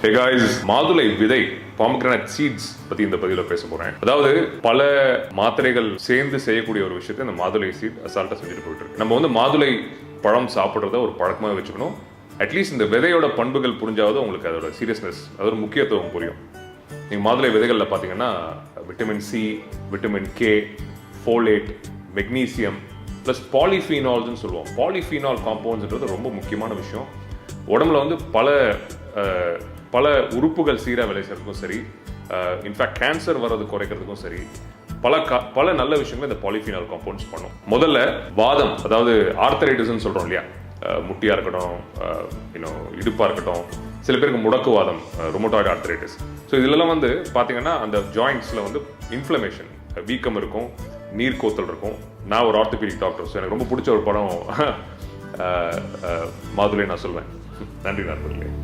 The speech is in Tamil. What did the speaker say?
Hey guys, மாதுளை விதை pomegranate seeds பத்தி இந்த பதிவுல பேச போறேன். அதாவது பல மாத்திரைகள் சேர்ந்து செய்யக்கூடிய ஒரு விஷயத்தை இந்த மாதுளை சீட் அசால்ட்டா செஞ்சுட்டு போயிட்டு இருக்கு. நம்ம வந்து மாதுளை பழம் சாப்பிட்றத ஒரு பழக்கமாக வச்சுக்கணும். அட்லீஸ்ட் இந்த விதையோட பண்புகள் புரிஞ்சாவது உங்களுக்கு அதோட சீரியஸ்னஸ், அதோட முக்கியத்துவம் புரியும். நீங்கள் மாதுளை விதைகளில் பார்த்தீங்கன்னா vitamin C, vitamin K, folate, magnesium plus பாலிஃபீனால்ஸ்ன்னு சொல்லுவோம். பாலிஃபீனால் காம்பவுண்ட்ஸ்ன்றது ரொம்ப முக்கியமான விஷயம். உடம்புல வந்து பல உறுப்புகள் சீராக வேலை செய்யறதுக்கும் சரி, இன்ஃபேக்ட் கேன்சர் வர்றது குறைக்கிறதுக்கும் சரி, பல நல்ல விஷயங்கள் இந்த பாலிஃபீனால் காம்பவுண்ட்ஸ் பண்ணும். முதல்ல வாதம், அதாவது ஆர்த்தரைட்டிஸ்ன்னு சொல்கிறோம் இல்லையா, முட்டியாக இருக்கட்டும், இடுப்பாக இருக்கட்டும், சில பேருக்கு முடக்குவாதம், ருமட்டாய்டு ஆர்த்தரைட்டிஸ். ஸோ இதிலெல்லாம் வந்து பார்த்தீங்கன்னா அந்த ஜாயிண்ட்ஸில் வந்து இன்ஃப்ளமேஷன், வீக்கம் இருக்கும், நீர் கோத்தல் இருக்கும். நான் ஒரு ஆர்த்தோபீடிக் டாக்டர், ஸோ எனக்கு ரொம்ப பிடிச்ச ஒரு படம் மாதுளை நான் சொல்வேன். நன்றி நண்பர்களே.